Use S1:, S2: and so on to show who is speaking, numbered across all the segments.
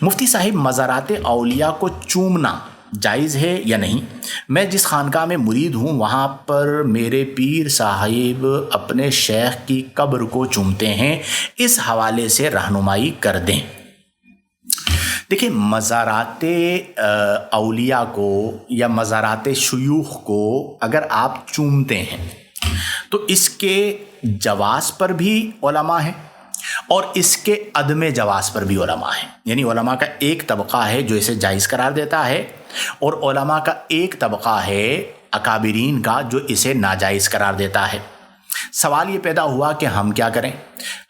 S1: مفتی صاحب، مزارات اولیاء کو چومنا جائز ہے یا نہیں؟ میں جس خانقاہ میں مرید ہوں وہاں پر میرے پیر صاحب اپنے شیخ کی قبر کو چومتے ہیں، اس حوالے سے رہنمائی کر دیں۔ دیکھیں، مزارات اولیاء کو یا مزارات شیوخ کو اگر آپ چومتے ہیں تو اس کے جواز پر بھی علماء ہیں اور اس کے عدم جواز پر بھی علماء ہیں۔ یعنی علماء کا ایک طبقہ ہے جو اسے جائز قرار دیتا ہے، اور علماء کا ایک طبقہ ہے اکابرین کا جو اسے ناجائز قرار دیتا ہے۔ سوال یہ پیدا ہوا کہ ہم کیا کریں؟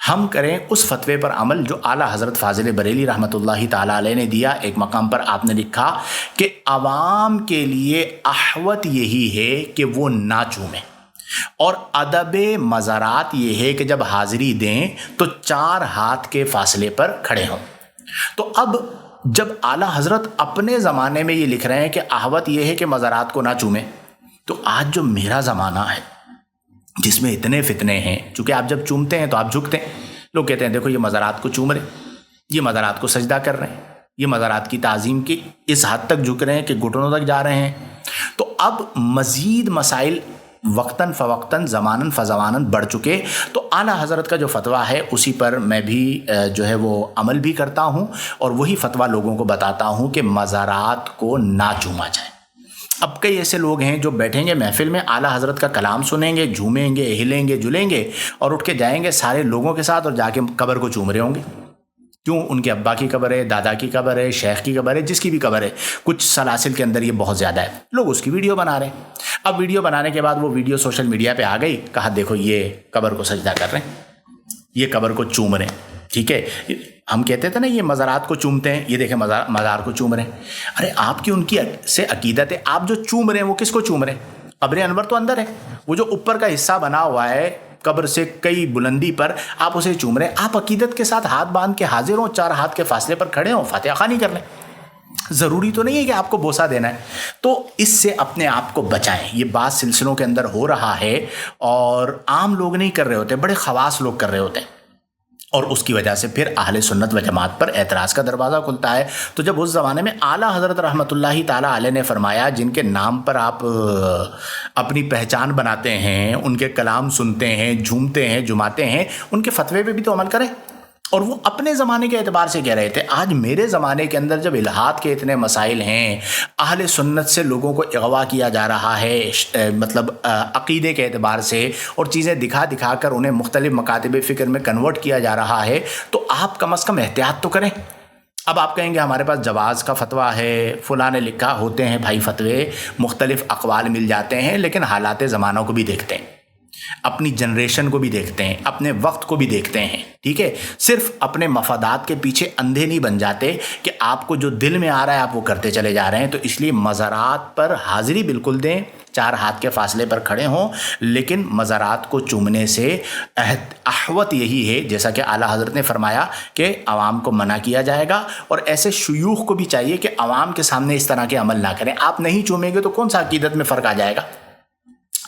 S1: ہم کریں اس فتوے پر عمل جو اعلیٰ حضرت فاضل بریلی رحمۃ اللہ تعالیٰ علیہ نے دیا۔ ایک مقام پر آپ نے لکھا کہ عوام کے لیے احوط یہی ہے کہ وہ نہ چومیں، اور ادب مزارات یہ ہے کہ جب حاضری دیں تو 4 ہاتھ کے فاصلے پر کھڑے ہوں۔ تو اب جب اعلیٰ حضرت اپنے زمانے میں یہ لکھ رہے ہیں کہ احوط یہ ہے کہ مزارات کو نہ چومیں، تو آج جو میرا زمانہ ہے جس میں اتنے فتنے ہیں، چونکہ آپ جب چومتے ہیں تو آپ جھکتے ہیں، لوگ کہتے ہیں دیکھو یہ مزارات کو چوم رہے ہیں، یہ مزارات کو سجدہ کر رہے ہیں، یہ مزارات کی تعظیم کی اس حد تک جھک رہے ہیں کہ گھٹنوں تک جا رہے ہیں۔ تو اب مزید مسائل وقتاً فوقتاً زماناً فزماناً بڑھ چکے، تو اعلیٰ حضرت کا جو فتویٰ ہے اسی پر میں بھی جو ہے وہ عمل بھی کرتا ہوں، اور وہی فتویٰ لوگوں کو بتاتا ہوں کہ مزارات کو نہ چوما جائے۔ اب کئی ایسے لوگ ہیں جو بیٹھیں گے محفل میں، اعلیٰ حضرت کا کلام سنیں گے، جھومیں گے، ہلیں گے، جلیں گے، اور اٹھ کے جائیں گے سارے لوگوں کے ساتھ اور جا کے قبر کو چوم رہے ہوں گے۔ کیوں؟ ان کے ابا کی قبر ہے، دادا کی قبر ہے، شیخ کی قبر ہے، جس کی بھی قبر ہے۔ کچھ سلاسل کے اندر یہ بہت زیادہ ہے، لوگ اس کی ویڈیو بنا رہے ہیں۔ اب ویڈیو بنانے کے بعد وہ ویڈیو سوشل میڈیا پہ آ گئی، کہا دیکھو یہ قبر کو سجدہ کر رہے ہیں، یہ قبر کو چوم رہے ہیں۔ ٹھیک ہے، ہم کہتے تھے نا یہ مزارات کو چومتے ہیں، یہ دیکھیں مزار کو چوم رہے ہیں۔ ارے آپ کی ان کی سے عقیدت ہے، آپ جو چوم رہے ہیں وہ کس کو چوم رہے ہیں؟ قبر انور تو اندر ہے، وہ جو اوپر کا حصہ بنا ہوا ہے قبر سے کئی بلندی پر، آپ اسے چوم رہے ہیں۔ آپ عقیدت کے ساتھ ہاتھ باندھ کے حاضر ہوں، 4 ہاتھ کے فاصلے پر کھڑے ہوں، فاتحہ خوانی کر لیں۔ ضروری تو نہیں ہے کہ آپ کو بوسہ دینا ہے۔ تو اس سے اپنے آپ کو بچائیں۔ یہ بعض سلسلوں کے اندر ہو رہا ہے، اور عام لوگ نہیں کر رہے ہوتے، بڑے خواص لوگ کر رہے ہوتے ہیں، اور اس کی وجہ سے پھر اہل سنت و جماعت پر اعتراض کا دروازہ کھلتا ہے۔ تو جب اس زمانے میں اعلیٰ حضرت رحمۃ اللہ تعالیٰ علیہ نے فرمایا جن کے نام پر آپ اپنی پہچان بناتے ہیں، ان کے کلام سنتے ہیں، جھومتے ہیں، جماتے ہیں، ان کے فتوے پہ بھی تو عمل کریں۔ اور وہ اپنے زمانے کے اعتبار سے کہہ رہے تھے۔ آج میرے زمانے کے اندر جب الہاد کے اتنے مسائل ہیں، اہل سنت سے لوگوں کو اغوا کیا جا رہا ہے، مطلب عقیدے کے اعتبار سے، اور چیزیں دکھا دکھا کر انہیں مختلف مکاتب فکر میں کنورٹ کیا جا رہا ہے، تو آپ کم از کم احتیاط تو کریں۔ اب آپ کہیں گے ہمارے پاس جواز کا فتویٰ ہے، فلاں نے لکھا، ہوتے ہیں بھائی فتوے، مختلف اقوال مل جاتے ہیں، لیکن حالات زمانوں کو بھی دیکھتے ہیں، اپنی جنریشن کو بھی دیکھتے ہیں، اپنے وقت کو بھی دیکھتے ہیں۔ ٹھیک ہے، صرف اپنے مفادات کے پیچھے اندھے نہیں بن جاتے کہ آپ کو جو دل میں آ رہا ہے آپ وہ کرتے چلے جا رہے ہیں۔ تو اس لیے مزارات پر حاضری بالکل دیں، 4 ہاتھ کے فاصلے پر کھڑے ہوں، لیکن مزارات کو چومنے سے احوط یہی ہے جیسا کہ اعلیٰ حضرت نے فرمایا کہ عوام کو منع کیا جائے گا، اور ایسے شیوخ کو بھی چاہیے کہ عوام کے سامنے اس طرح کے عمل نہ کریں۔ آپ نہیں چومیں گے تو کون سا عقیدت میں فرق آ جائے گا؟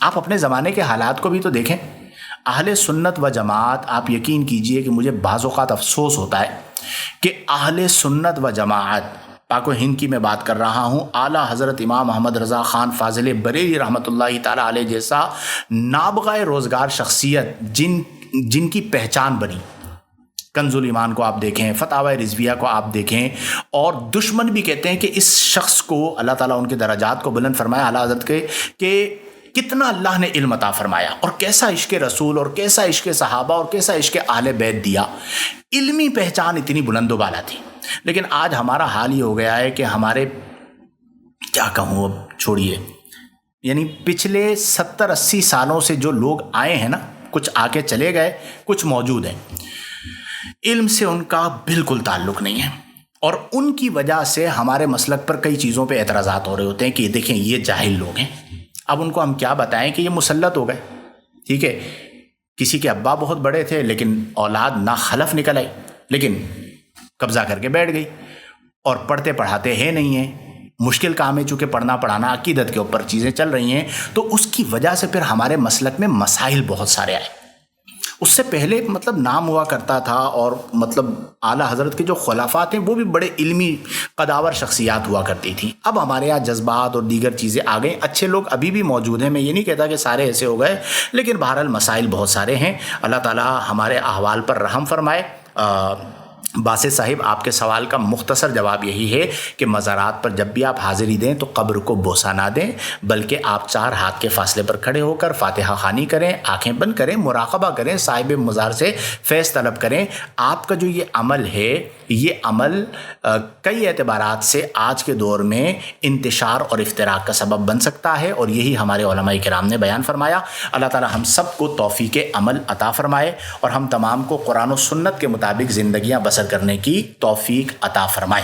S1: آپ اپنے زمانے کے حالات کو بھی تو دیکھیں۔ اہل سنت و جماعت، آپ یقین کیجئے کہ مجھے بعض اوقات افسوس ہوتا ہے کہ اہل سنت و جماعت، پاک و ہند کی میں بات کر رہا ہوں، اعلیٰ حضرت امام محمد رضا خان فاضل بریلی رحمۃ اللہ تعالیٰ علیہ جیسا نابغہ روزگار شخصیت جن کی پہچان بنی، کنز الایمان کو آپ دیکھیں، فتاوی رضویہ کو آپ دیکھیں، اور دشمن بھی کہتے ہیں کہ اس شخص کو اللہ تعالیٰ ان کے درجات کو بلند فرمایا، اعلیٰ حضرت کے، کہ کتنا اللہ نے علم عطا فرمایا، اور کیسا عشق رسول، اور کیسا عشق صحابہ، اور کیسا عشق اہل بیت دیا۔ علمی پہچان اتنی بلند و بالا تھی، لیکن آج ہمارا حال یہ ہو گیا ہے کہ ہمارے، کیا کہوں اب چھوڑیے، یعنی پچھلے 70-80 سالوں سے جو لوگ آئے ہیں نا، کچھ آ کے چلے گئے، کچھ موجود ہیں، علم سے ان کا بالکل تعلق نہیں ہے، اور ان کی وجہ سے ہمارے مسلک پر کئی چیزوں پہ اعتراضات ہو رہے ہوتے ہیں کہ دیکھیں یہ جاہل لوگ ہیں۔ اب ان کو ہم کیا بتائیں کہ یہ مسلط ہو گئے۔ ٹھیک ہے، کسی کے ابا بہت بڑے تھے لیکن اولاد ناخلف نکل آئی، لیکن قبضہ کر کے بیٹھ گئی، اور پڑھتے پڑھاتے ہیں نہیں ہیں، مشکل کام ہے، چونکہ پڑھنا پڑھانا عقیدت کے اوپر چیزیں چل رہی ہیں، تو اس کی وجہ سے پھر ہمارے مسلک میں مسائل بہت سارے آئے۔ اس سے پہلے مطلب نام ہوا کرتا تھا، اور مطلب اعلیٰ حضرت کے جو خلفاء تھے وہ بھی بڑے علمی قداور شخصیات ہوا کرتی تھیں۔ اب ہمارے یہاں جذبات اور دیگر چیزیں آ گئیں، اچھے لوگ ابھی بھی موجود ہیں، میں یہ نہیں کہتا کہ سارے ایسے ہو گئے، لیکن بہرحال مسائل بہت سارے ہیں۔ اللہ تعالیٰ ہمارے احوال پر رحم فرمائے۔ باسط صاحب، آپ کے سوال کا مختصر جواب یہی ہے کہ مزارات پر جب بھی آپ حاضری دیں تو قبر کو بوسہ نہ دیں، بلکہ آپ 4 ہاتھ کے فاصلے پر کھڑے ہو کر فاتحہ خوانی کریں، آنکھیں بند کریں، مراقبہ کریں، صاحب مزار سے فیض طلب کریں۔ آپ کا جو یہ عمل ہے، یہ عمل کئی اعتبارات سے آج کے دور میں انتشار اور افتراق کا سبب بن سکتا ہے، اور یہی ہمارے علماء کرام نے بیان فرمایا۔ اللہ تعالی ہم سب کو توفیق عمل عطا فرمائے، اور ہم تمام کو قرآن و سنت کے مطابق زندگیاں بسر کرنے کی توفیق عطا فرمائے۔